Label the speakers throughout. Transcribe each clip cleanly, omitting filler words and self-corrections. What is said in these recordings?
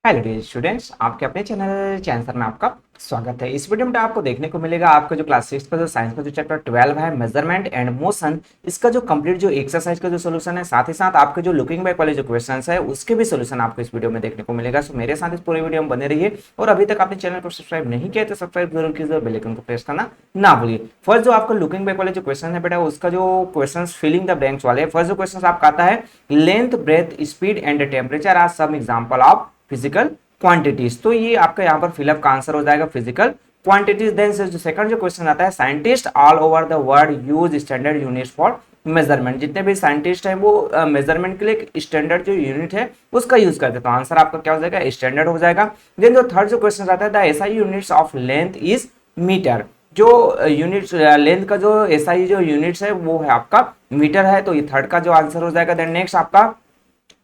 Speaker 1: Hello dear students, आपके अपने channel चांसर में आपका स्वागत है। इस वीडियो में आपको देखने को मिलेगा आपका जो क्लास 6 का जो साइंस का जो चैप्टर 12 है मेजरमेंट एंड मोशन, इसका जो कंप्लीट जो एक्सरसाइज का जो सोल्यूशन है, साथ ही साथ आपके जो लुकिंग बैक वाले जो क्वेश्चंस है उसके भी सोल्यूशन आपको इस वीडियो में देखने को मिलेगा। सो मेरे साथ इस पूरे वीडियो में बने रहिए और अभी तक आपने चैनल को सब्सक्राइब नहीं किया तो सब्सक्राइब जरूर कीजिए, बेल आइकन को प्रेस करना ना भूलिए। फर्स्ट जो आपका लुकिंग बैक वाले जो क्वेश्चन है बेटा, उसका जो क्वेश्चन फिलिंग द ब्लैंक्स वाले, फर्स्ट जो क्वेश्चन आपका आता है length breadth speed and temperature are some example of physical quantities. तो ये आपका यहाँ पर फिलअप का आंसर हो जाएगा फिजिकल क्वांटिटीज। देन से जो सेकंड जो क्वेश्चन आता है, scientist all over the world use standard units for measurement. जितने भी साइंटिस्ट हैं वो मेजरमेंट के लिए एक स्टैंडर्ड जो यूनिट है उसका यूज करते हैं। तो आंसर आपका क्या हो जाएगा, स्टैंडर्ड हो जाएगा। देन जो थर्ड जो क्वेश्चन आता है, the SI units of length is metre. जो यूनिट्स लेंथ का जो एसआई जो यूनिट्स है वो है आपका मीटर है। तो ये थर्ड का जो आंसर हो जाएगा। देन नेक्स्ट आपका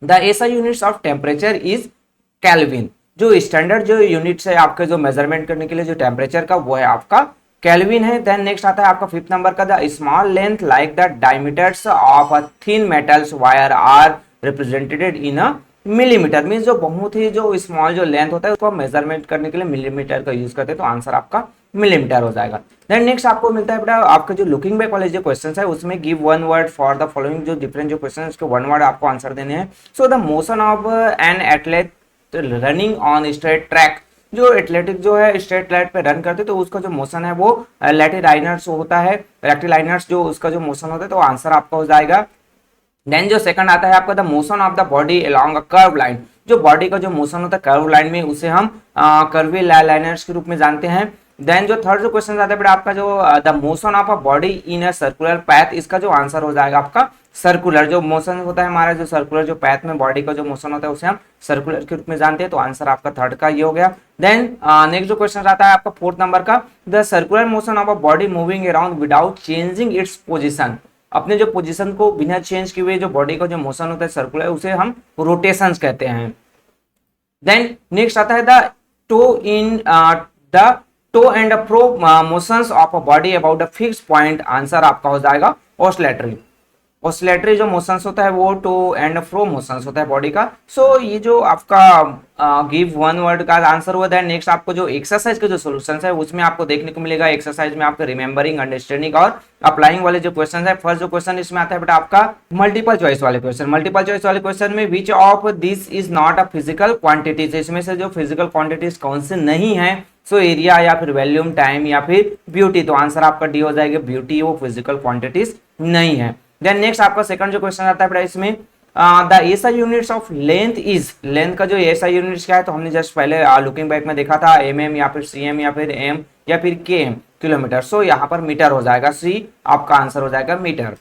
Speaker 1: the SI units of temperature is kelvin. जो स्टैंडर्ड जो यूनिट्स है आपके जो मेजरमेंट करने के लिए जो टेम्परेचर का, वो है आपका केल्विन है। देन नेक्स्ट आता है आपका फिफ्थ नंबर का, the small length like the diameters of a thin metals wire are represented in a millimetre. Means जो बहुत ही जो स्मॉल जो लेंथ होता है उसको मेजरमेंट करने के लिए मिलीमीटर का यूज करते हैं। तो आंसर आपका मिलीमीटर हो जाएगा। देन नेक्स्ट आपको मिलता है बेटा आपका जो लुकिंग बैक वाले जो क्वेश्चन है उसमें give one word for the following. जो डिफरेंट जो क्वेश्चन है उसके वन वर्ड आपको आंसर देने हैं। So the motion of an athlete running on straight track. जो एथलेटिक जो है स्ट्रेट ट्रैक पे रन करते तो उसका जो मोशन है वो लैटिलाइनर्स होता है, रेक्टिलाइनर्स जो उसका जो मोशन होता है। तो आंसर आपका हो जाएगा। देन जो सेकंड आता है आपका the motion of the body along a curve line. जो बॉडी का जो मोशन होता है कर्व लाइन में, उसे हम कर्वी लाइनर्स के रूप में जानते हैं। देन जो थर्ड जो क्वेश्चन आता है बेटा आपका जो the motion of a body in a circular path, इसका जो आंसर हो जाएगा आपका सर्कुलर। जो मोशन होता है हमारा जो सर्कुलर जो पैथ में बॉडी का जो मोशन होता है उसे हम सर्कुलर के रूप में जानते हैं। तो आंसर आपका थर्ड का ये हो गया। देन नेक्स्ट जो क्वेश्चन आता है आपका फोर्थ नंबर का, the circular motion of a body moving around without changing its position. अपने जो पोजीशन को बिना चेंज किए हुए जो बॉडी का जो मोशन होता है सर्कुलर, उसे हम रोटेशंस कहते हैं। देन नेक्स्ट आता है the toe in the toe and pro motions of a body about a fix point. Answer आपका हो जाएगा ऑस्लेटरी। ऑस्लेटरी जो मोशंस होता है वो टो एंड फ्रो मोशंस होता है बॉडी का। सो ये जो आपका गिव वन वर्ड का आंसर हुआ है। नेक्स्ट आपको जो एक्सरसाइज के जो सॉल्यूशन है उसमें आपको देखने को मिलेगा एक्सरसाइज में आपको रिमेंबरिंग, अंडरस्टैंडिंग और अप्लाइंग वाले जो क्वेश्चन है। फर्स्ट जो क्वेश्चन इसमें आता है बेटा आपका मल्टीपल चॉइस वाले क्वेश्चन। मल्टीपल चॉइस वाले क्वेश्चन में विच of this is not a physical quantities. इसमें से जो फिजिकल क्वांटिटीज कौन से नहीं है, सो एरिया या फिर वॉल्यूम, टाइम या फिर ब्यूटी। तो आंसर आपका डी हो जाएगा, ब्यूटी वो फिजिकल क्वांटिटीज नहीं है। देन नेक्स्ट आपका सेकंड जो क्वेश्चन आता है बेटा इसमें the SI units of length is. Length का जो एसआई यूनिट्स क्या है, तो हमने जस्ट पहले लुकिंग बैक में देखा था एमएम या फिर सीएम या फिर एम या फिर केएम, किलोमीटर। सो यहाँ पर मीटर हो जाएगा, सी आपका आंसर हो जाएगा metre.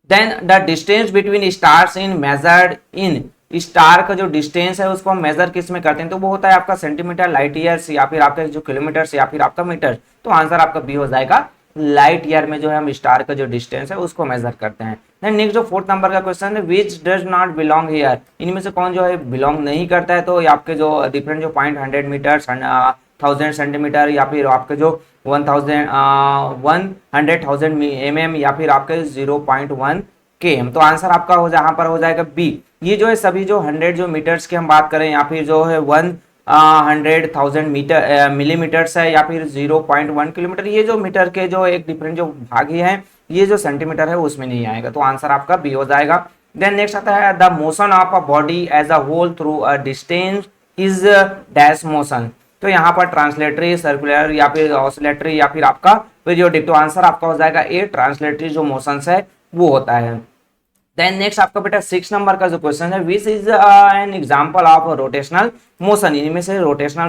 Speaker 1: Then the distance between stars in measured in. Star का जो डिस्टेंस है उसको हम मेजर किस में करते हैं, तो वो होता है आपका सेंटीमीटर, लाइट ईयर्स या फिर आपका जो किलोमीटर या फिर आपका मीटर। तो आंसर आपका बी हो जाएगा, लाइट ईयर में जो है हम स्टार का जो डिस्टेंस है उसको मेजर करते हैं। देन नेक्स्ट जो फोर्थ नंबर का क्वेश्चन है, which does not belong here. इनमें से कौन जो है बिलोंग नहीं करता है, तो आपके जो डिफरेंट जो पॉइंट 100 मीटर, 1000 सेंटीमीटर या फिर आपके जो 100,000 mm या फिर आपके 0.1 km। तो आंसर आपका हो यहाँ पर हो जाएगा बी। ये जो है सभी जो 100 जो मीटर्स की हम बात करें या फिर जो है 100,000 मीटर मिलीमीटर्स है या फिर 0.1 किलोमीटर, ये जो मीटर के जो एक डिफरेंट जो भाग है, ये जो सेंटीमीटर है उसमें नहीं आएगा। तो आंसर आपका बी हो जाएगा। देन नेक्स्ट आता है the motion of a body as a whole through a distance is dash motion. तो यहाँ पर ट्रांसलेटरी, सर्कुलर या फिर ऑसिलेटरी या फिर आपका पीरियोडिक। तो आंसर आपका हो जाएगा ए, ट्रांसलेटरी जो मोशंस है वो होता है। देन नेक्स्ट आपका बेटा 6 नंबर का जो क्वेश्चन है, विच is N example of rotational motion. इनमें से रोटेशनल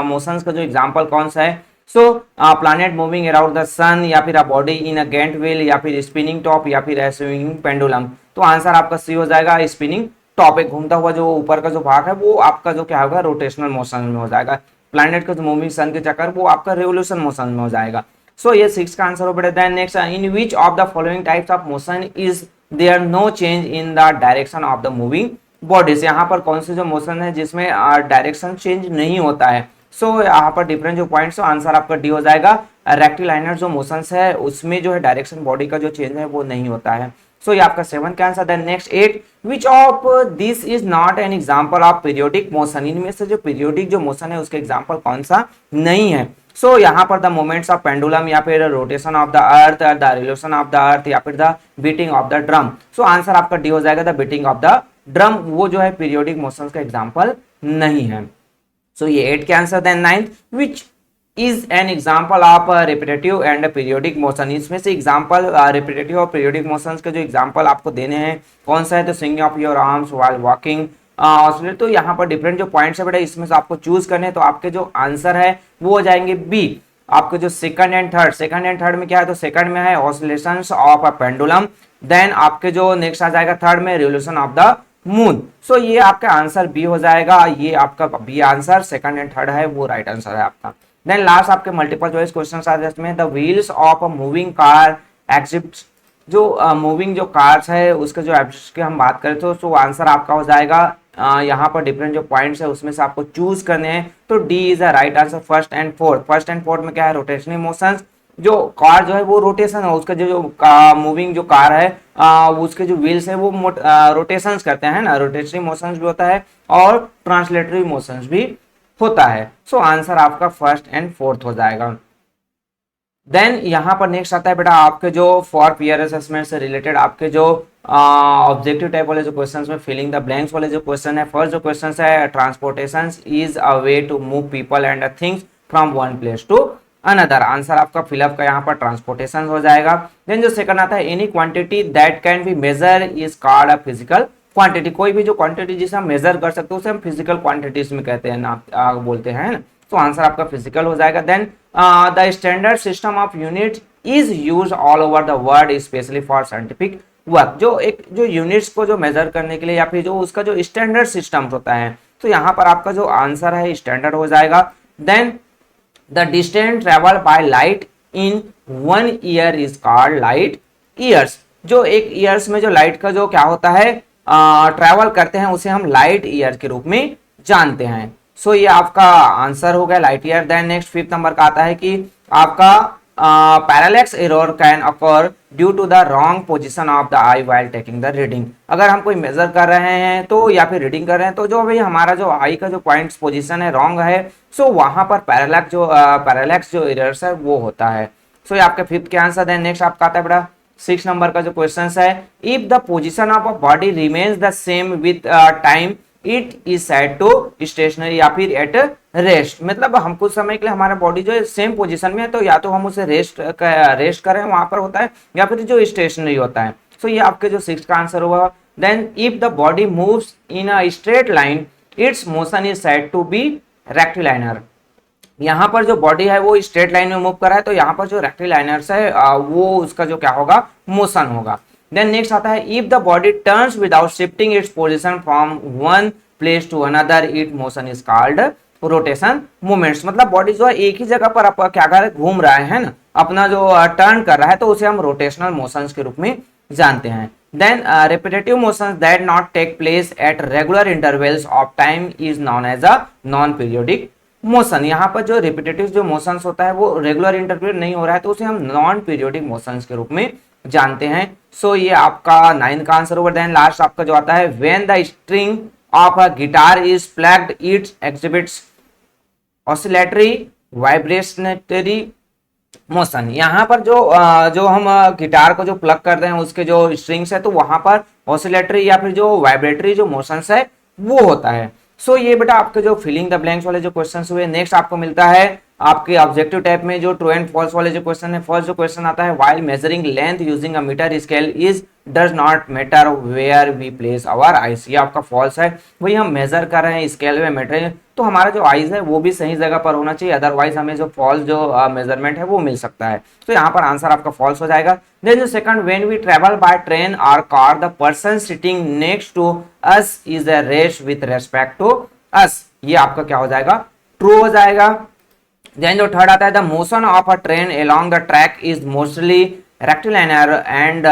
Speaker 1: मोशंस का जो एग्जांपल कौन सा है, so planet moving around the sun या फिर a body in a giant wheel या फिर स्पिनिंग टॉप या फिर स्विंगिंग पेंडुलम। तो आंसर आपका सी हो जाएगा, स्पिनिंग टॉप। एक घूमता हुआ जो ऊपर का जो भाग है वो आपका जो क्या होगा, रोटेशनल मोशन में हो जाएगा। प्लैनेट का जो मूविंग सन के चक्कर वो आपका रेवोल्यूशन मोशन में हो जाएगा। सो ये 6 का आंसर हो बेटा। Then next, in which of the following types of motion is there no change in the direction of the moving bodies. यहाँ पर कौन से जो मोशन है जिसमें डायरेक्शन चेंज नहीं होता है। सो यहाँ पर डिफरेंट जो पॉइंट्स, आंसर आपका डी हो जाएगा। रेक्टिलाइनर जो मोशंस है उसमें जो है डायरेक्शन बॉडी का जो चेंज है वो नहीं होता है। सो ये आपका 7 का answer. Then next 8, which of this is not an example of periodic motion, इनमें से जो पीरियोडिक जो मोशन है उसके एग्जांपल कौन सा नहीं है। सो यहाँ पर द मोमेंट्स ऑफ पेंडुलम या फिर rotation of the earth, the revolution of the अर्थ या फिर the beating of the drum. So answer आपका डी हो जाएगा, the beating of the drum वो जो है पीरियोडिक मोशन का एग्जाम्पल नहीं है। सो ये 8 के answer. Then 9, which is an example of repetitive and periodic motion, इसमें से एग्जाम्पल रिपीटेटिव और पीरियोडिक मोशन के जो एग्जाम्पल आपको देने हैं कौन सा है, तो swinging of your arms while walking. तो यहाँ पर डिफरेंट जो पॉइंट्स है बेटा इसमें से आपको चूज करने हैं, तो आपके जो आंसर है वो हो जाएंगे बी। आपके जो सेकंड एंड थर्ड में क्या है, तो सेकंड में है oscillations of a pendulum. Then आपके जो नेक्स्ट आ जाएगा थर्ड में revolution of the moon. So ये आपका आंसर बी हो जाएगा, ये आपका B answer, second and third है वो राइट आंसर है आपका। देन लास्ट आपके मल्टीपल चॉइस क्वेश्चन आ जाते हैं, the wheels of a moving car exhibits, जो मूविंग जो कार्स है उसके जो एग्जिबिट्स की हम बात करें तो आंसर आपका हो जाएगा यहाँ पर डिफरेंट जो पॉइंट्स है उसमें से आपको चूज करने हैं, तो D is a right answer. First and fourth में क्या है, रोटेशनल मोशंस, जो कार जो है वो रोटेशन है, उसका जो मूविंग जो कार है उसके जो व्हील्स है वो रोटेशंस करते हैं ना, रोटेशनल मोशंस भी होता है और ट्रांसलेटरी मोशंस भी होता है। सो आंसर आपका फर्स्ट एंड फोर्थ हो जाएगा। देन यहाँ पर नेक्स्ट आता है बेटा आपके जो फॉर पीयर असेसमेंट से रिलेटेड आपके जो ऑब्जेक्टिव टाइप वाले जो क्वेश्चंस में फिलिंग द ब्लैंक्स वाले जो क्वेश्चन है। फर्स्ट जो क्वेश्चन है, transportation is a way to move people and things from one place to another, answer आपका फिलअप का यहाँ पर ट्रांसपोर्टेशन हो जाएगा। देन जो सेकंड आता है, any quantity that can be measure is called a physical quantity, कोई भी जो क्वांटिटी जिसे हम मेजर कर सकते हैं उसे हम फिजिकल क्वांटिटीज में कहते हैं ना, बोलते हैं ना, तो आंसर आपका फिजिकल हो जाएगा। Then the standard system of unit is use all over the world specially for scientific work, जो एक जो यूनिट्स को जो मेजर करने के लिए या फिर जो उसका जो स्टैंडर्ड सिस्टम होता है, तो यहाँ पर आपका जो आंसर है स्टैंडर्ड हो जाएगा। Then the distance travel by light in 1 year is called light years, जो एक ईयर्स में जो लाइट का जो क्या होता है ट्रेवल करते हैं उसे हम लाइट ईयर के रूप में जानते हैं। सो ये आपका आंसर हो गया light year. Then next 5th number का आता है कि आपका parallax error can occur due to the wrong position of the eye while taking the reading, अगर हम कोई मेजर कर रहे हैं तो या फिर रीडिंग कर रहे हैं तो जो भाई हमारा जो आई का जो पॉइंट्स पोजीशन है रॉन्ग है, सो वहां पर पैरालैक्स जो एरर्स है वो होता है। सो ये आपके 5th के आंसर। देन नेक्स्ट आपका आता है बेटा 6 नंबर का जो क्वेश्चन है, if the position of a body remains the same with time it is said to stationary या फिर एट रेस्ट, मतलब हम कुछ समय के लिए हमारा बॉडी जो है सेम पोजीशन में है तो या तो हम उसे रेस्ट कर रहे हैं वहां पर होता है या फिर जो स्टेशनरी होता है। सो ये आपके जो 6 का आंसर हुआ। Then if the body moves in a straight line its motion is said to be rectilinear, यहाँ पर जो बॉडी है वो स्ट्रेट लाइन में मूव कर रहा है तो यहाँ पर जो रेक्टिलाइनर्स है वो उसका जो क्या होगा, मोशन होगा। देन नेक्स्ट आता है, if the body turns without shifting its position from one place to another it motion is called rotation movements, मतलब बॉडी जो है एक ही जगह पर क्या कर घूम रहा है ना, अपना जो टर्न कर रहा है तो उसे हम रोटेशनल मोशंस के रूप में जानते हैं। Then repetitive motions that not take place at regular intervals of time is known as a non periodic motion, यहाँ पर जो रिपीटेटिव जो मोशंस होता है वो रेगुलर इंटरवल नहीं हो रहा है तो उसे हम नॉन पीरियोडिक मोशंस के रूप में जानते हैं। सो ये आपका 9 का आंसर होगा। देन लास्ट आपका जो आता है, when the string of a guitar is plugged it exhibits oscillatory vibrationary motion, यहाँ पर जो हम गिटार को जो प्लग कर रहे हैं उसके जो स्ट्रिंग्स है तो वहां पर ऑसिलेटरी या फिर जो वाइब्रेटरी जो मोशंस है वो होता है। सो ये बेटा आपके जो फिलिंग द ब्लैंक्स वाले जो क्वेश्चंस हुए। नेक्स्ट आपको मिलता है आपके ऑब्जेक्टिव टाइप में जो ट्रू एंड फॉल्स वाले जो क्वेश्चन है। फर्स्ट जो क्वेश्चन आता है, while measuring length using a metre scale is does not matter where we place our eyes, ये आपका फॉल्स है। वही हम मेजर कर रहे हैं स्केल में मीटर तो हमारा जो आइज है वो भी सही जगह पर होना चाहिए, अदरवाइज हमें जो फॉल्स जो मेजरमेंट है वो मिल सकता है। तो यहाँ पर आंसर आपका फॉल्स हो जाएगा। देन जो second, when we travel by train और car the person sitting next to us is a race with respect to us, ये आपका क्या हो जाएगा, ट्रू हो जाएगा। देन जो थर्ड आता है, the motion of a train along the track is mostly rectilinear and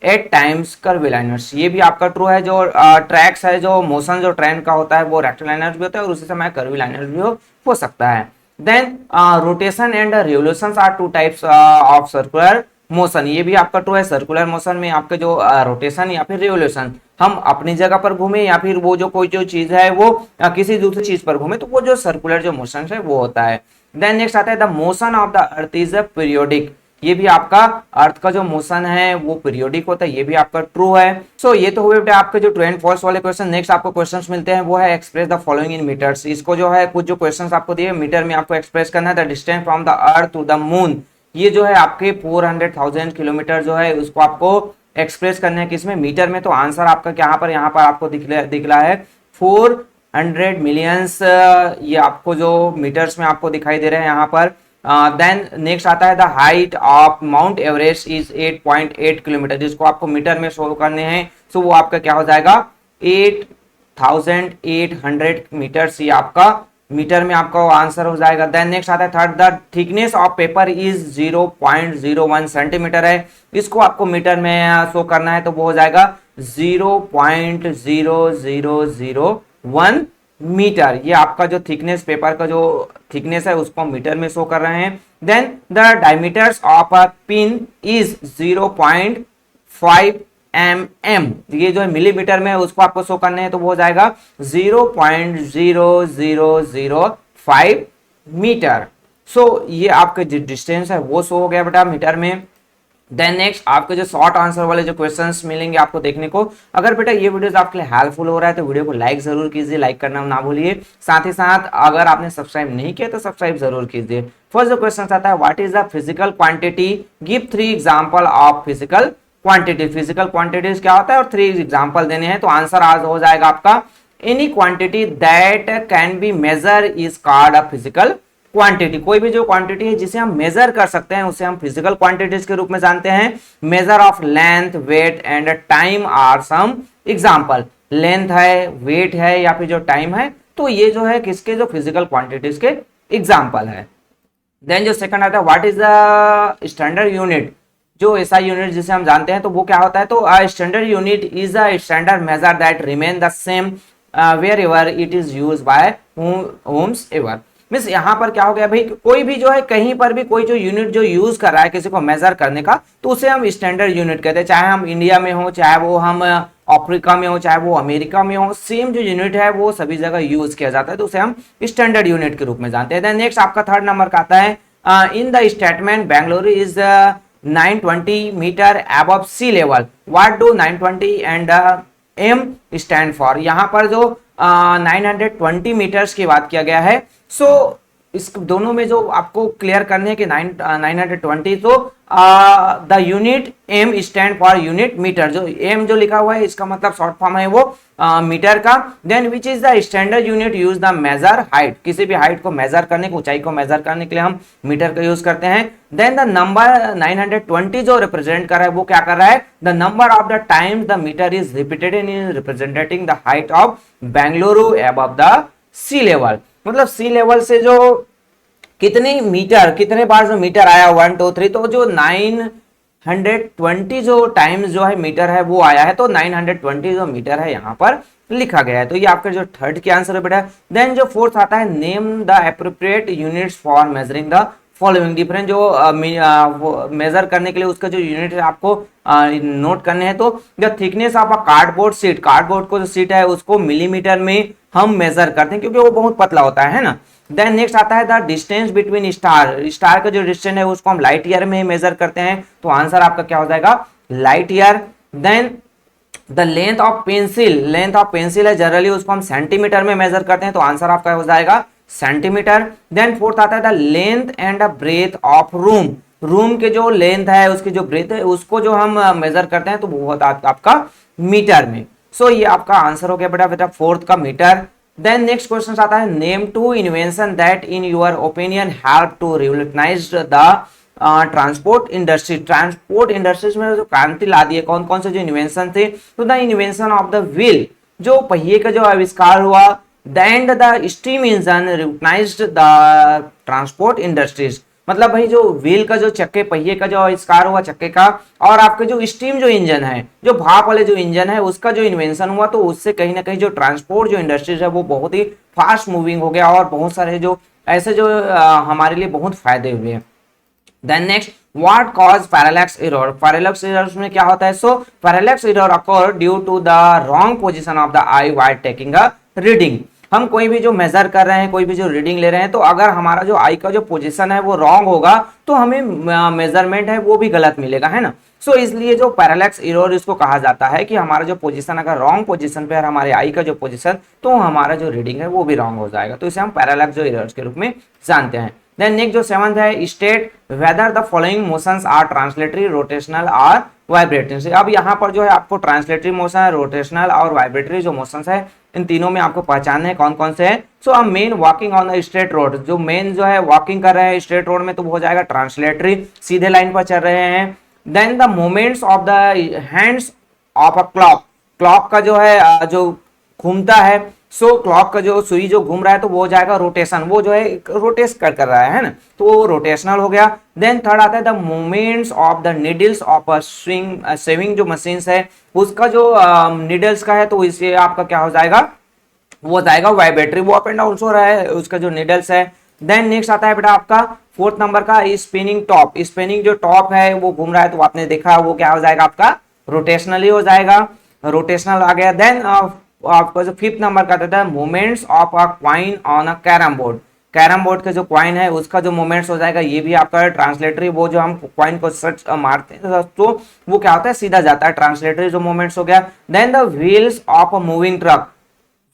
Speaker 1: at times curvilinears, ये भी आपका ट्रू है। जो ट्रैक्स है जो मोशन जो ट्रेन का होता है वो रेक्टिलाइनर भी होता है और उसी समय कर्विलाइनर भी हो सकता है। Then rotation and revolutions are two types of circular motion, ये भी आपका ट्रू है। सर्कुलर मोशन में आपके जो रोटेशन या फिर रिवोल्यूशन, हम अपनी जगह पर घूमे या फिर वो जो कोई जो चीज है वो किसी दूसरी चीज पर घूमे, तो वो जो सर्कुलर जो मोशन है वो होता है। देन नेक्स्ट आता है the motion of the earth is a periodic, ये भी आपका अर्थ का जो मोशन है वो पीरियोडिक होता है, ये भी आपका ट्रू है। सो ये तो हुए बेटा आपके जो ट्रू एंड फॉल्स वाले क्वेश्चन। नेक्स्ट आपको क्वेश्चंस मिलते हैं वो है express the following in metres. इसको जो है कुछ जो क्वेश्चंस आपको दिए मीटर में आपको एक्सप्रेस करना है। The distance from the earth to the moon, ये जो है आपके 400,000 किलोमीटर जो है उसको आपको एक्सप्रेस करना है किसमें, मीटर में। तो आंसर आपका यहाँ पर आपको दिख रहा है 400 मिलियंस, ये आपको जो मीटर्स में आपको दिखाई दे रहे हैं यहाँ पर। देन नेक्स्ट आता है the height of mount Everest is 8.8 kilometre, जिसको आपको मीटर में शो करने हैं। सो वो आपका क्या हो जाएगा 8,800 मीटर्स, ये आपका मीटर में आपका आंसर हो जाएगा। देन नेक्स्ट आता है third, the thickness of paper is 0.01 centimetre है, इसको आपको मीटर में शो करना है, तो वो हो जाएगा 0.0001 मीटर। ये आपका जो थिकनेस, पेपर का जो थिकनेस है उसको हम मीटर में शो कर रहे हैं। Then the diameters of a pin is 0.5 mm, ये जो है मिलीमीटर में उसको आपको शो करने हैं, तो वो हो जाएगा 0.0005 मीटर। सो ये आपका जो डिस्टेंस है वो शो हो गया बेटा मीटर में। देन नेक्स्ट आपके जो शॉर्ट आंसर वाले जो क्वेश्चंस मिलेंगे आपको देखने को। अगर बेटा ये वीडियोस आपके लिए हेल्पफुल हो रहा है तो वीडियो को लाइक जरूर कीजिए, लाइक करना ना भूलिए। साथ ही साथ अगर आपने सब्सक्राइब नहीं किया तो सब्सक्राइब जरूर कीजिए। फर्स्ट जो क्वेश्चन आता है what is the physical quantity, give 3 example of physical quantity. Physical quantities क्या होता है और 3 एग्जांपल देने हैं, तो आंसर आज हो जाएगा आपका any quantity that can be measure is called a physical quantity. कोई भी जो क्वांटिटी है जिसे हम मेजर कर सकते हैं उसे हम फिजिकल क्वांटिटीज के रूप में जानते हैं। Measure of length, weight and time are some example. Length है, वेट है या फिर जो टाइम है, तो ये जो है किसके जो फिजिकल क्वांटिटीज के एग्जांपल है। देन जो सेकंड आता है what is the standard unit, जो ऐसा यूनिट जिसे हम जानते हैं तो वो क्या होता है, तो standard unit is a standard measure that remain the same wherever it is use by whomever. Means यहाँ पर क्या हो गया भाई, कोई भी जो है कहीं पर भी कोई जो यूनिट जो यूज कर रहा है किसी को मेजर करने का, तो उसे हम स्टैंडर्ड यूनिट कहते हैं। चाहे हम इंडिया में हो, चाहे वो हम अफ्रीका में हो, चाहे वो अमेरिका में हो, सेम जो यूनिट है वो सभी जगह यूज किया जाता है, तो उसे हम स्टैंडर्ड यूनिट के रूप में जानते हैं। देन नेक्स्ट आपका थर्ड नंबर का आता है in the statement Bengaluru is 920 metre above sea level, what do 920 and M stand for. यहाँ पर जो 920 मीटर्स की बात किया गया है, सो इस दोनों में जो आपको क्लियर करने है कि 920, तो the unit M stand for unit metre. जो एम जो लिखा हुआ है इसका मतलब शॉर्ट फॉर्म है वो मीटर का। Then which is the standard unit use the measure height, किसी भी हाइट को मेजर करने, ऊंचाई को मेजर करने के लिए हम मीटर का यूज करते हैं। देन द नंबर 920 जो रिप्रेजेंट कर रहा है वो क्या कर रहा है, the number of the times the metre is repeated in representing the height of Bengaluru above the sea level. मतलब सी लेवल से जो कितनी मीटर, कितने बार जो मीटर आया 1 2 3, तो जो 920 जो टाइम्स जो है मीटर है वो आया है, तो 920 जो मीटर है यहाँ पर लिखा गया है। तो ये आपका जो थर्ड की आंसर है बेटा। देन जो फोर्थ आता है name the appropriate units for measuring the following. Different जो मेजर करने के लिए उसका जो यूनिट है आपको नोट करने हैं, तो the thickness of a cardboard sheet, cardboard को जो शीट है उसको मिलीमीटर में हम मेजर करते हैं क्योंकि वो बहुत पतला होता है ना। देन नेक्स्ट आता है the distance between star, star का जो डिस्टेंस है उसको हम लाइट ईयर में मेजर करते हैं, तो आंसर आपका क्या हो जाएगा light year. Then the length of pencil, length of pencil है जनरली उसको हम सेंटीमीटर में मेजर करते हैं, तो आंसर आपका हो जाएगा सेंटीमीटर। देन फोर्थ आता है the length and the breadth of room, room के जो लेंथ है उसकी जो ब्रेथ है उसको जो हम मेजर करते हैं तो वो होता है आपका मीटर में। सो ये आपका आंसर हो गया बेटा बेटा फोर्थ का मीटर। देन नेक्स्ट क्वेश्चन आता है name 2 invention that in your opinion help to revolutionise the transport industry. Transport industries में जो क्रांति ला दी है, कौन कौन से जो इन्वेंशन थे, तो the invention of the wheel, जो पहिए का जो आविष्कार हुआ, and the steam engine revolutionised the transport industries. मतलब भाई जो व्हील का जो चक्के, पहिए का जो आविष्कार हुआ चक्के का, और आपके जो स्टीम जो इंजन है, जो भाप वाले जो इंजन है उसका जो इन्वेंशन हुआ, तो उससे कहीं ना कहीं जो ट्रांसपोर्ट जो इंडस्ट्रीज है वो बहुत ही फास्ट मूविंग हो गया और बहुत सारे जो ऐसे जो हमारे लिए बहुत फायदे हुए हैं। Then next what cause parallax error, parallax error में क्या होता है, so parallax error occur due to the wrong position of the eye while taking a reading. हम कोई भी जो मेजर कर रहे हैं, कोई भी जो रीडिंग ले रहे हैं, तो अगर हमारा जो आई का जो पोजीशन है वो रॉन्ग होगा तो हमें मेजरमेंट है वो भी गलत मिलेगा, है ना। सो इसलिए जो पैरालैक्स एरर इसको कहा जाता है कि हमारा जो पोजीशन अगर रॉन्ग पोजीशन पे है हमारे आई का जो पोजीशन, तो हमारा जो रीडिंग है वो भी रॉन्ग हो जाएगा, तो इसे हम पैरालैक्स जो एरर्स के रूप में जानते हैं। देन नेक्स्ट जो सेवंथ है, state whether the following motions are translatory, rotational और वाइब्रेटरी। अब यहाँ पर जो है आपको ट्रांसलेटरी मोशन, रोटेशनल और वाइब्रेटरी जो मोशंस है इन तीनों में आपको पहचानना है कौन कौन से हैं। So a man walking on the straight road, जो मेन जो है वॉकिंग कर रहे हैं स्ट्रेट रोड में तो वो हो जाएगा ट्रांसलेटरी, सीधे लाइन पर चल रहे हैं। Then the movements of the hands of a clock, clock का जो है जो घूमता है, सो क्लॉक का जो सुई जो घूम रहा है तो वो हो जाएगा रोटेशन, वो जो है रोटेट कर रहा है ना, तो वो रोटेशनल हो गया। देन थर्ड आता है the movements of the needles of a swing saving जो मशीन्स है उसका जो नीडल्स का है तो इससे आपका क्या हो जाएगा, वो हो जाएगा वाइब्रेटरी, वो अप एंड डाउन हो रहा है उसका जो नीडल्स है। देन नेक्स्ट आता है बेटा आपका फोर्थ नंबर का स्पिनिंग टॉप, स्पिनिंग जो टॉप है वो घूम रहा है तो आपने देखा वो क्या हो जाएगा आपका रोटेशनली हो जाएगा, रोटेशनल आ गया। देन आपको जो फिफ्थ नंबर का देता है movements of a coin on a carrom board, carrom board के जो क्वाइन है उसका जो मूवमेंट्स हो जाएगा ये भी आपका ट्रांसलेटरी, वो जो हम क्वाइन को सर्च मारते हैं तो वो क्या होता है सीधा जाता है, ट्रांसलेटरी जो मूवमेंट्स हो गया। Then the wheels of a moving truck,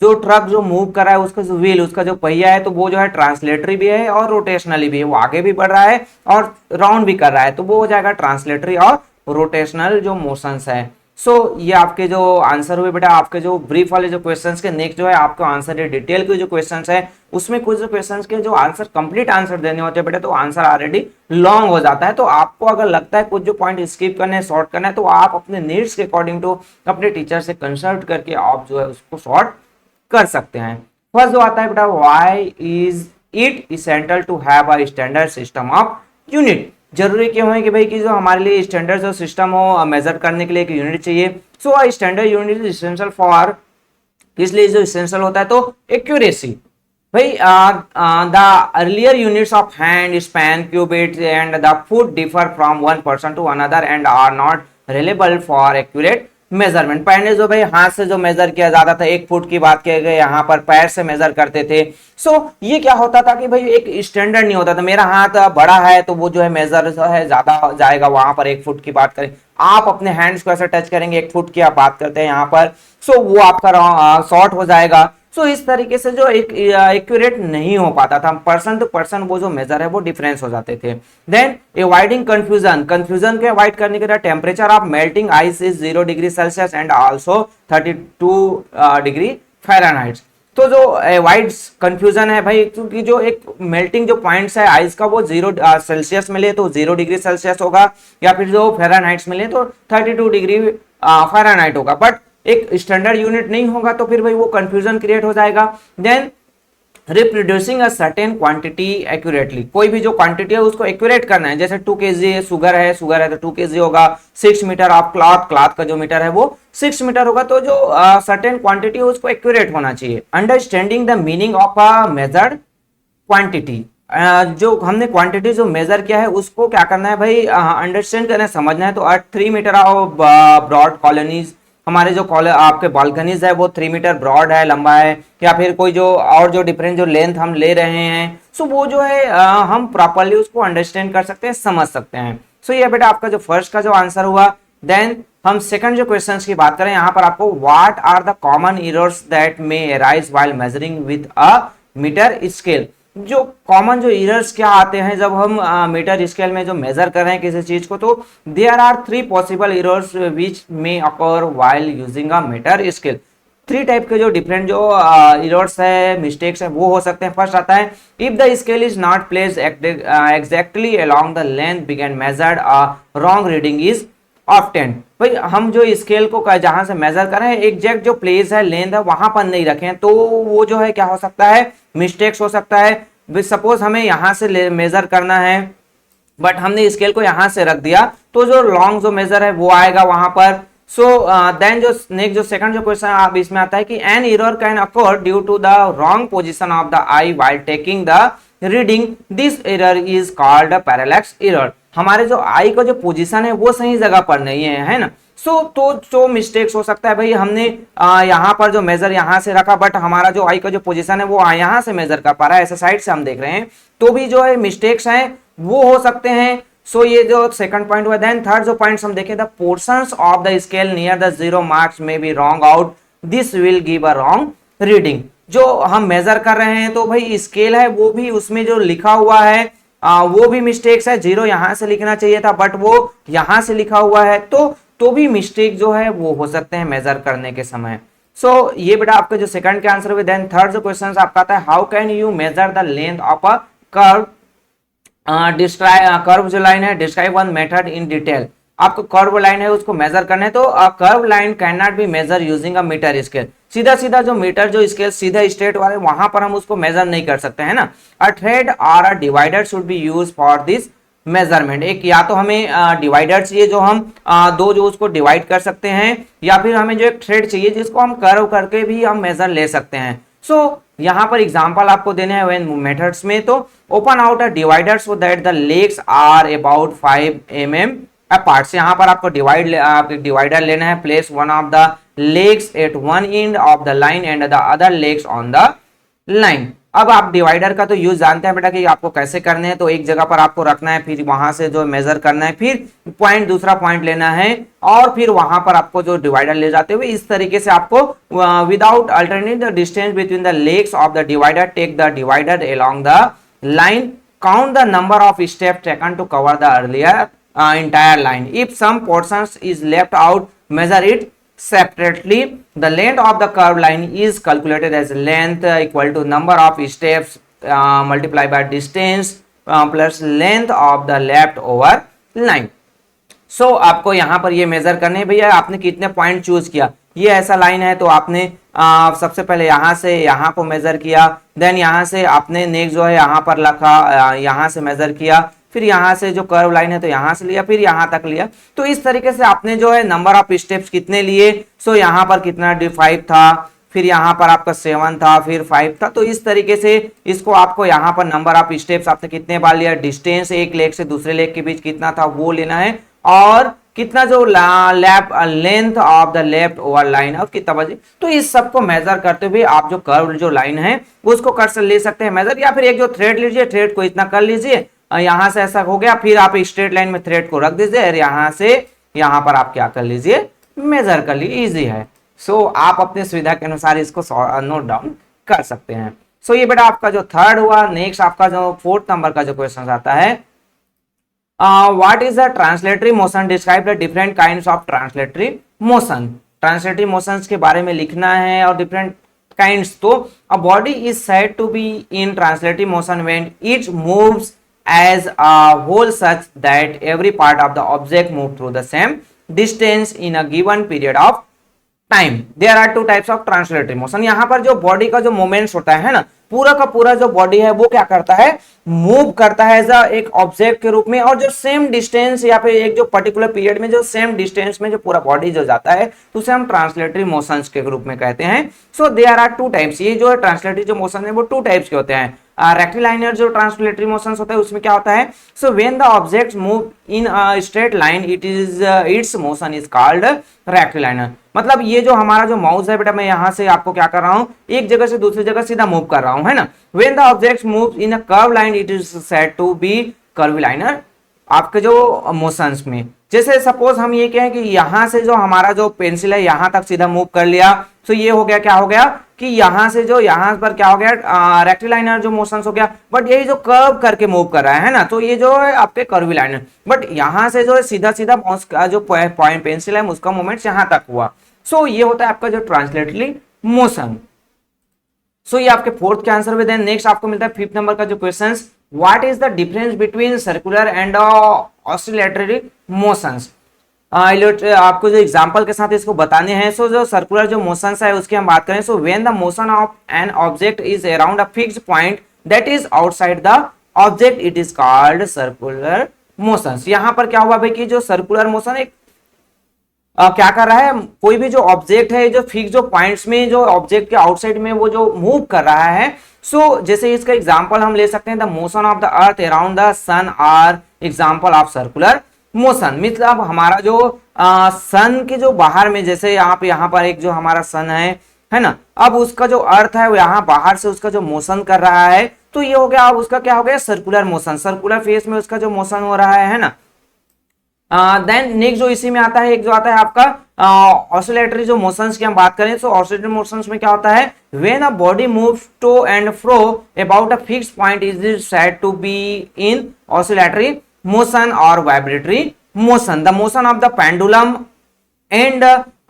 Speaker 1: जो ट्रक जो मूव कर रहा है उसका जो व्हील उसका जो पहिया है तो वो जो है ट्रांसलेटरी भी है और रोटेशनली भी है, वो आगे भी बढ़ रहा है और राउंड भी कर रहा है तो वो हो जाएगा ट्रांसलेटरी और रोटेशनल जो मोशंस है। सो ये आपके जो आंसर हुए बेटा आपके जो ब्रीफ वाले जो क्वेश्चंस के। नेक्स्ट जो है आपका आंसर है डिटेल के जो क्वेश्चंस है, उसमें कुछ जो क्वेश्चंस के जो आंसर कंप्लीट आंसर देने होते हैं बेटा तो आंसर ऑलरेडी लॉन्ग हो जाता है, तो आपको अगर लगता है कुछ जो पॉइंट स्किप करना है शॉर्ट करना है तो आप अपने नीड्स के अकॉर्डिंग टू अपने टीचर से कंसल्ट करके आप जो है उसको शॉर्ट कर सकते हैं। फर्स्ट जो आता है बेटा why is it essential to have a standard system of unit, जरूरी क्यों है कि भाई कि जो हमारे लिए स्टैंडर्ड जो सिस्टम हो मेजर करने के लिए एक यूनिट चाहिए। So a standard unit is essential for, किस लिए जो एसेंशियल होता है तो एक्यूरेसी। भाई the earlier units of hand span cubit and the foot differ from one person to another and are not reliable for accurate measurement. पहले जो भाई हाथ से जो मेजर किया जाता था 1 फुट की बात किया गया, यहाँ पर पैर से मेजर करते थे। सो ये क्या होता था कि भाई एक स्टैंडर्ड नहीं होता था, मेरा हाथ बड़ा है तो वो जो है मेजर जो है ज्यादा जाएगा, वहां पर 1 फुट की बात करें आप अपने हैंड्स को ऐसा टच करेंगे 1 फुट की आप बात करते हैं यहाँ पर, सो वो आपका शॉर्ट हो जाएगा। सो इस तरीके से जो एक एक्यूरेट नहीं हो पाता था, पर्सन टू पर्सन वो जो मेजर है वो डिफरेंस हो जाते थे। देन अवॉइडिंग कंफ्यूजन, कंफ्यूजन को अवॉइड करने के लिए temperature of melting ice is 0 degree Celsius and also 32 degree Fahrenheit. तो जो अवॉइड कंफ्यूजन है भाई, क्योंकि जो एक मेल्टिंग जो पॉइंट्स है आइस का वो 0 सेल्सियस मिले तो 0 डिग्री सेल्सियस होगा, या फिर जो फ़ारेनहाइट मिले तो 32 डिग्री फ़ारेनहाइट होगा, बट एक स्टैंडर्ड यूनिट नहीं होगा तो फिर भाई वो कंफ्यूजन क्रिएट हो जाएगा। Then reproducing a certain quantity accurately, कोई भी जो क्वांटिटी है उसको एक्यूरेट करना है, जैसे 2 kg शुगर है, शुगर है तो 2 kg होगा। 6 मीटर ऑफ क्लॉथ, क्लॉथ का जो मीटर है वो 6 मीटर होगा, तो जो सर्टेन क्वांटिटी है उसको एक्यूरेट होना चाहिए। Understanding the meaning of a measured quantity, जो हमने क्वांटिटी जो मेजर किया है उसको क्या करना है भाई अंडरस्टैंड करना है, समझना है। तो 3 मीटर ऑफ ब्रॉड कॉलोनीज, हमारे जो आपके बालकनीज है वो 3 मीटर ब्रॉड है, लंबा है, या फिर कोई जो और जो डिफरेंट जो लेंथ हम ले रहे हैं, सो वो जो है हम प्रॉपरली उसको अंडरस्टैंड कर सकते हैं, समझ सकते हैं। सो ये बेटा आपका जो फर्स्ट का जो आंसर हुआ। देन हम सेकंड जो क्वेश्चंस की बात करें, यहाँ पर आपको what are the common errors that may arise while measuring with a metre scale, जो कॉमन जो एरर्स क्या आते हैं जब हम मीटर स्केल में जो मेजर कर रहे हैं किसी चीज को, तो there are 3 possible errors which may occur while using a metre scale. 3 type के जो डिफरेंट जो एरर्स है, मिस्टेक्स है वो हो सकते हैं। फर्स्ट आता है if the scale is not placed exactly along the length बिगन measured a wrong reading is often. भाई हम जो स्केल को जहां से मेजर कर रहे हैं एग्जैक्ट जो प्लेस है लेंथ है वहां पर नहीं रखें तो वो जो है क्या हो सकता है मिस्टेक्स हो सकता है। सपोज हमें यहां से मेजर करना है बट हमने स्केल को यहां से रख दिया तो जो लॉन्ग जो मेजर है वो आएगा वहां पर। सो देन जो नेक्स्ट जो सेकंड जो क्वेश्चन आप इसमें आता है कि an error can occur due to the wrong position of the eye while taking the reading this error is called parallax error. हमारे जो आई का जो पोजीशन है वो सही जगह पर नहीं है ना। तो मिस्टेक्स हो सकता है भाई, हमने यहाँ पर जो मेजर यहाँ से रखा बट हमारा जो आई का जो पोजीशन है वो यहाँ से मेजर कर पा रहा है, ऐसे साइड से हम देख रहे हैं, तो भी जो है मिस्टेक्स हैं वो हो सकते हैं। सो ये जो सेकंड पॉइंट हुआ। देन थर्ड जो पॉइंट हम देखें, the portions of the scale near the 0 marks may be worn out, this will give a wrong reading. जो हम मेजर कर रहे हैं तो भाई स्केल है वो भी उसमें जो लिखा हुआ है वो भी मिस्टेक्स है। 0 यहां से लिखना चाहिए था बट वो यहां से लिखा हुआ है, तो भी मिस्टेक जो है वो हो सकते हैं मेजर करने के समय। सो ये बेटा आपका जो सेकंड के आंसर हुए। देन थर्ड जो क्वेश्चन आपका आता है, how can you measure the length of a curve, curve जो लाइन है, describe one method in detail. आपको कर्व लाइन है उसको मेजर करना है, तो curve line can not be measure using a metre scale. सीधा सीधा जो मीटर जो स्केल सीधा स्ट्रेट वाले वहां पर हम उसको मेजर नहीं कर सकते है ना। अ थ्रेड और a divider should be use for this measurement. एक या तो हमें डिवाइडर चाहिए जो हम दो जो उसको डिवाइड कर सकते हैं, या फिर हमें जो एक थ्रेड चाहिए जिसको हम कर्व करके भी हम मेजर ले सकते हैं। सो यहाँ पर एग्जांपल आपको देने हैं व्हेन मेथड्स में, तो open out a divider so that the legs are about 5 mm apart. यहाँ पर आपको डिवाइडर लेना है, place one of the legs at one end of the line and the other legs on the line. अब आप divider का तो use जानते हैं बेटा कि आपको कैसे करने हैं, तो एक जगह पर आपको रखना है, फिर वहां से जो मेजर करना है, फिर पॉइंट दूसरा पॉइंट लेना है और फिर वहां पर आपको जो डिवाइडर ले जाते हुए इस तरीके से आपको without alternate the distance between the legs of the divider, take the divider along the line, count the number of step taken to cover the earlier entire line. If some portions is left out, measure it separately. The length of the curved line is calculated as length equal to number of steps multiplied by distance plus length of the left over line. सो आपको यहाँ पर ये major करने हैं भैया आपने कितने point choose किया। ये ऐसा लाइन है तो आपने सबसे पहले यहाँ से यहाँ को मेजर किया, देन यहाँ से आपने नेक्स्ट जो है यहाँ पर रखा, यहाँ से मेजर किया, फिर यहाँ से जो कर्व लाइन है तो यहाँ से लिया, फिर यहाँ तक लिया। तो इस तरीके से आपने जो है नंबर ऑफ स्टेप्स कितने लिए, सो यहाँ पर कितना 5 था, फिर यहाँ पर आपका 7 था, फिर 5 था। तो इस तरीके से इसको आपको यहाँ पर नंबर ऑफ स्टेप्स आपने कितने बार लिया, डिस्टेंस एक लेग से दूसरे लेग के बीच कितना था वो लेना है, और कितना जो length of the left over line और कितना बजे। तो इस सब को मेजर करते हुए आप जो कर्व जो लाइन है उसको कर ले सकते हैं मेजर, या फिर एक जो थ्रेड लीजिए, थ्रेड को इतना कर लीजिए, यहां से ऐसा हो गया, फिर आप स्ट्रेट लाइन में थ्रेड को रख दीजिए और यहां से यहां पर आप क्या कर लीजिए, मेजर कर लीजिए। इजी है। सो आप अपने सुविधा के अनुसार इसको नोट डाउन कर सकते हैं। सो ये बेटा आपका जो थर्ड हुआ। नेक्स्ट आपका जो फोर्थ नंबर का जो क्वेश्चन आता है, what is the translatory motion, describe the different kinds of translatory motion. Translatory motions के बारे में लिखना है और डिफरेंट काइंड्स। तो a body is said to be in translatory motion when it moves as a whole such that every part of the object move through the same distance in a given period of time. There are two types of translatory motion. यहाँ पर जो body का जो moments होता है ना, पूरा का पूरा जो बॉडी है वो क्या करता है, मूव करता है एज एक ऑब्जेक्ट के रूप में, और जो सेम डिस्टेंस या फिर एक जो पर्टिकुलर पीरियड में जो सेम डिस्टेंस में जो पूरा बॉडी जो जाता है तो उसे हम ट्रांसलेटरी मोशंस के रूप में कहते हैं। So there are two types. ये जो है ट्रांसलेटरी जो मोशन है वो टू टाइप्स के होते हैं। रेक्टिलाइनर जो ट्रांसलेटरी मोशंस होता है उसमें क्या होता है, so when the objects move in a straight line it is its motion is called rectilinear. मतलब ये जो हमारा जो माउस है बेटा, मैं यहाँ से आपको क्या कर रहा हूँ, एक जगह से दूसरी जगह सीधा मूव कर रहा हूँ, है ना। When the objects move in a curve line it is said to be curvilinear. आपके जो मोशंस में जैसे सपोज हम ये कहें कि यहाँ से जो हमारा जो पेंसिल है यहाँ तक सीधा मूव कर लिया, तो ये हो गया, क्या हो गया कि यहाँ से जो यहाँ पर क्या हो गया, रेक्टिलाइनर जो मोशंस हो गया। बट यही जो कर्व करके मूव कर रहा है ना, तो ये जो है आपके कर्विलाइनर। बट यहाँ से जो है सीधा सीधा माउस का जो पॉइंट पेंसिल है उसका मूवमेंट यहाँ तक हुआ। सो ये होता है आपका जो ट्रांसलेटरी मोशन। सो ये आपके फोर्थ के आंसर में। देन नेक्स्ट आपको मिलता है फिफ्थ नंबर का जो question, what is the difference between circular and oscillatory motions. आपको जो एग्जांपल के साथ इसको बताने हैं। सो जो सर्कुलर जो मोशंस है उसकी हम बात करें, सो when the motion of an object is around a fixed point that is outside the object it is called circular motions. यहाँ पर क्या हुआ भाई कि जो सर्कुलर मोशन एक क्या कर रहा है, कोई भी जो ऑब्जेक्ट है जो फिक्स जो पॉइंट्स में जो ऑब्जेक्ट के आउटसाइड में वो जो मूव कर रहा है। सो जैसे इसका एग्जांपल हम ले सकते हैं, the motion of the earth around the sun are example of circular motion. मतलब हमारा जो सन के जो बाहर में, जैसे यहाँ पर एक जो हमारा सन है ना, अब उसका जो अर्थ है वो यहाँ बाहर से उसका जो मोशन कर रहा है, तो ये हो गया, अब उसका क्या हो गया, सर्कुलर मोशन, सर्कुलर फेस में उसका जो मोशन हो रहा है ना। देन नेक्स्ट जो इसी में आता है, एक जो आता है आपका ऑसिलेटरी जो मोशंस की हम बात करें, तो ऑसिलेटरी मोशंस में क्या होता है, when a body moves to and fro about a fixed point is it said to be in oscillatory motion और vibratory motion. The motion of the pendulum and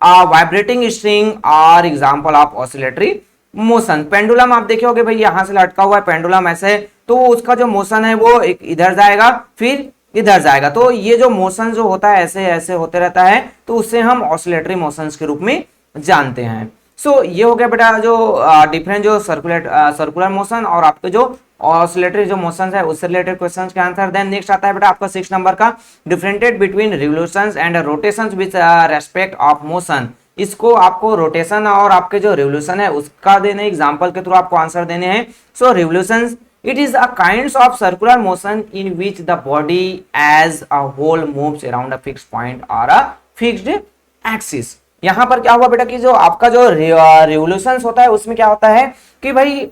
Speaker 1: vibrating string are example of oscillatory motion. Pendulum आप देखे होगे भाई, यहां से लटका हुआ है पेंडुलम ऐसे, तो उसका जो मोशन है वो एक इधर जाएगा फिर इधर जाएगा, तो ये जो मोशन जो होता है ऐसे ऐसे होते रहता है, तो उससे हम ऑसिलेटरी मोशंस के रूप में जानते हैं। सो ये हो गया बेटा जो डिफरेंट जो सर्कुलर मोशन और आपके जो ऑसिलेटरी जो मोशंस है उससे रिलेटेड क्वेश्चंस के आंसर। देन नेक्स्ट आता है बेटा आपका 6 नंबर का, differentiate between revolutions and rotations with respect of motion. इसको आपको रोटेशन और आपके जो रिवोल्यूशन है उसका देने एग्जांपल के थ्रू आपको आंसर देने हैं। सो revolutions, it is a kinds of circular motion in which the body as a whole moves around a fixed point or a fixed axis। यहां पर क्या हुआ बेटा कि जो आपका जो रिवोल्यूशन होता है उसमें क्या होता है कि भाई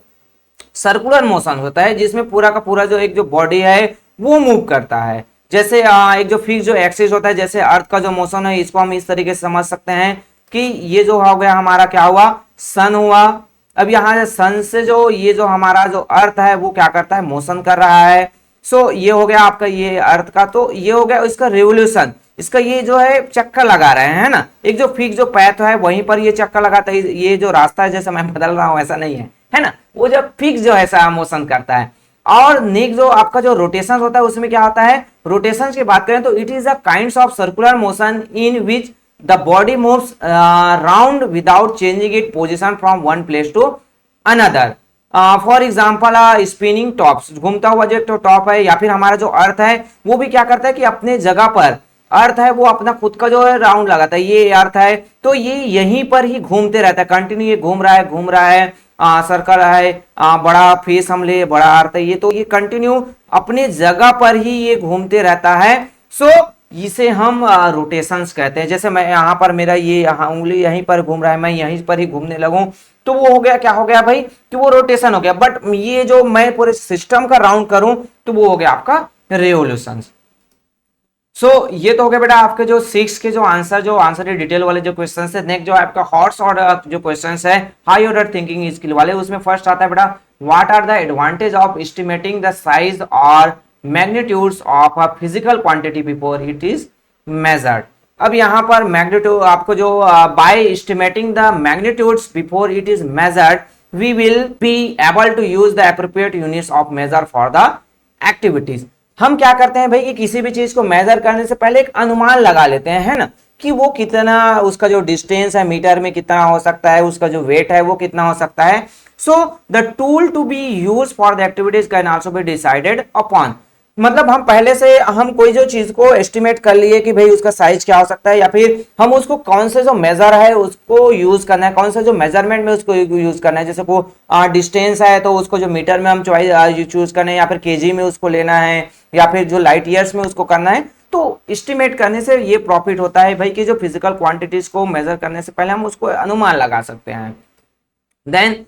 Speaker 1: सर्कुलर मोशन होता है जिसमें पूरा का पूरा जो एक जो बॉडी है वो मूव करता है। जैसे एक जो फिक्स जो एक्सिस होता है, जैसे अर्थ का जो मोशन है, इसको हम इस तरीके से समझ सकते हैं कि ये जो हो गया हमारा क्या हुआ, सन हुआ। अब यहाँ से सन से जो ये जो हमारा जो अर्थ है वो क्या करता है, मोशन कर रहा है। सो ये हो गया आपका ये अर्थ का, तो ये हो गया इसका रिवोल्यूशन, इसका ये जो है चक्कर लगा रहे हैं ना, एक जो फिक्स जो पैथ है वहीं पर ये चक्कर लगाता है। ये जो रास्ता है जैसे मैं बदल रहा हूं ऐसा नहीं है ना, वो जब फिक्स जो है मोशन करता है। और नेक्स्ट जो आपका जो रोटेशन होता है उसमें क्या होता है, रोटेशन की बात करें तो it is a kinds of circular motion in which the body moves round without changing its position from one place to another। for example spinning tops, घूमता हुआ जो टॉप है, या फिर हमारा जो अर्थ है वो भी क्या करता है कि अपने जगह पर अर्थ है वो अपना खुद का जो है राउंड लगाता है। ये अर्थ है तो ये यहीं पर ही घूमते रहता है, कंटिन्यू ये घूम रहा है सर्कल है, बड़ा फेस हम ले, बड़ा अर्थ है ये, तो ये कंटिन्यू अपने जगह पर ही ये घूमते रहता है। सो इसे हम रोटेशंस कहते हैं। जैसे मैं यहाँ पर मेरा ये यहाँ उंगली यहीं पर घूम रहा है, मैं यहीं पर ही घूमने लगूं, तो वो हो गया, क्या हो गया भाई कि वो रोटेशन हो गया। बट ये जो मैं पूरे सिस्टम का राउंड करूं तो वो हो गया आपका रिवोल्यूशंस। सो ये तो हो गया बेटा आपके जो 6 के जो आंसर डिटेल वाले जो क्वेश्चन है। नेक्स्ट जो आपका हॉट्स ऑर्डर जो क्वेश्चन है हाई ऑर्डर थिंकिंग स्किल वाले, उसमें फर्स्ट आता है बेटा what are the advantage of estimating the size और magnitudes of a physical quantity before it is measured. अब यहाँ पर मैग्नीट्यूड आपको जो by estimating the magnitudes before it is measured we will be able to use the appropriate units of measure for the activities. हम क्या करते हैं भाई कि किसी भी चीज को मेजर करने से पहले एक अनुमान लगा लेते हैं, है ना, कि वो कितना, उसका जो डिस्टेंस है मीटर में कितना हो सकता है, उसका जो वेट है वो कितना हो सकता है। So the tool to be use for the activities can also be decided upon. मतलब हम पहले से हम कोई जो चीज को एस्टिमेट कर लिए कि भाई उसका साइज क्या हो सकता है, या फिर हम उसको कौन से जो मेजर है उसको यूज करना है, कौन सा जो मेजरमेंट में उसको यूज करना है। जैसे को डिस्टेंस है तो उसको जो मीटर में हम चूज करना है, या फिर केजी में उसको लेना है, या फिर जो लाइट ईयर्स में उसको करना है। तो एस्टिमेट करने से ये प्रॉफिट होता है भाई कि जो फिजिकल क्वांटिटीज को मेजर करने से पहले हम उसको अनुमान लगा सकते हैं। Then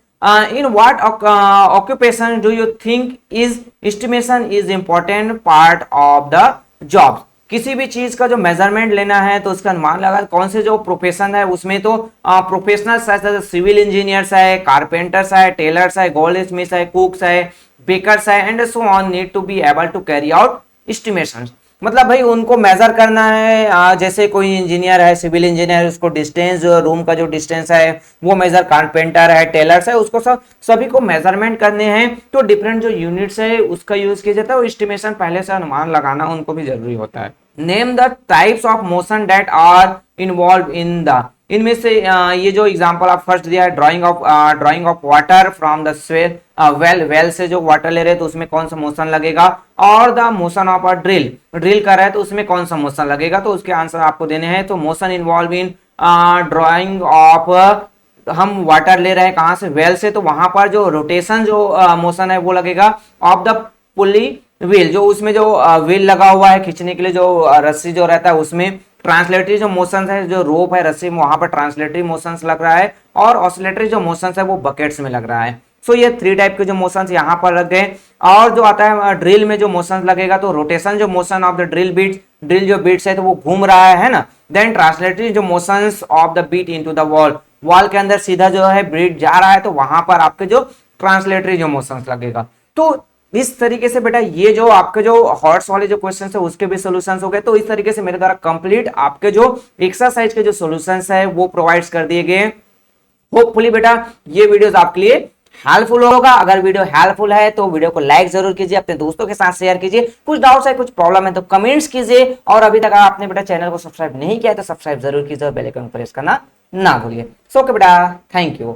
Speaker 1: in what occupation do you think is estimation is important part of the job। किसी भी चीज का जो मेजरमेंट लेना है तो उसका अनुमान लगा, कौन से जो प्रोफेशन है उसमें तो प्रोफेशनल्स है, सिविल इंजीनियर्स है, कारपेंटर्स है, टेलर्स है, गोल्ड स्मिथ है, कुक्स है, बेकर्स है and so on need to be able to carry out estimation. मतलब भाई उनको मेजर करना है, जैसे कोई इंजीनियर है, सिविल इंजीनियर, उसको डिस्टेंस, रूम का जो डिस्टेंस है वो मेजर, कारपेंटर है, टेलर्स है, उसको सभी को मेजरमेंट करने हैं। तो डिफरेंट जो यूनिट्स है उसका यूज किया जाता है। वो एस्टिमेशन पहले से अनुमान लगाना उनको भी जरूरी होता है। Name the types of motion that are involve in the इनमें से ये जो एग्जांपल आप फर्स्ट दिया है, drawing of water from the swell, well से जो वाटर ले रहे हैं तो उसमें कौन सा मोशन लगेगा, और the motion of a drill कर रहा है तो उसमें कौन सा मोशन लगेगा, तो उसके आंसर आपको देने हैं। तो motion involve in drying of, हम वाटर ले रहे हैं कहां से, वेल से, तो वहां पर जो रोटेशन जो मोशन है वो लगेगा ऑफ द पुली व्हील, जो उसमें जो व्हील लगा हुआ है खींचने के लिए, जो रस्सी जो रहता है उसमें। ट्रांसलेटरी जो मोशंस है, जो रोप है रस्सी में, वहां पर ट्रांसलेटरी मोशंस लग रहा है, और ऑसिलेटरी जो मोशंस है वो बकेट्स में लग रहा है। सो ये 3 टाइप के जो मोशंस यहाँ पर लग गए। और जो आता है ड्रिल में जो मोशंस लगेगा, तो रोटेशन जो मोशन ऑफ द ड्रिल जो बीट्स है तो वो घूम रहा है ना। देन ट्रांसलेटरी जो motions of the bit into the wall के अंदर सीधा जो है बीट जा रहा है, तो वहां पर आपके जो ट्रांसलेटरी जो मोशंस लगेगा। तो इस तरीके से बेटा ये जो आपके जो हॉर्स वाले जो क्वेश्चन है उसके भी सॉल्यूशंस हो गए। तो इस तरीके से मेरे द्वारा कंप्लीट आपके जो एक्सरसाइज के जो सॉल्यूशंस है वो प्रोवाइड कर दिए गए। होपफुली बेटा ये वीडियोस आपके लिए हेल्पफुल होगा। अगर वीडियो हेल्पफुल है तो वीडियो को लाइक जरूर कीजिए, अपने दोस्तों के साथ शेयर कीजिए। कुछ डाउट्स है, कुछ प्रॉब्लम है तो कमेंट्स कीजिए, और अभी तक आपने बेटा चैनल को सब्सक्राइब नहीं किया तो सब्सक्राइब जरूर कीजिए और बेल आइकन प्रेस करना ना भूलिए। सो ओके बेटा, थैंक यू।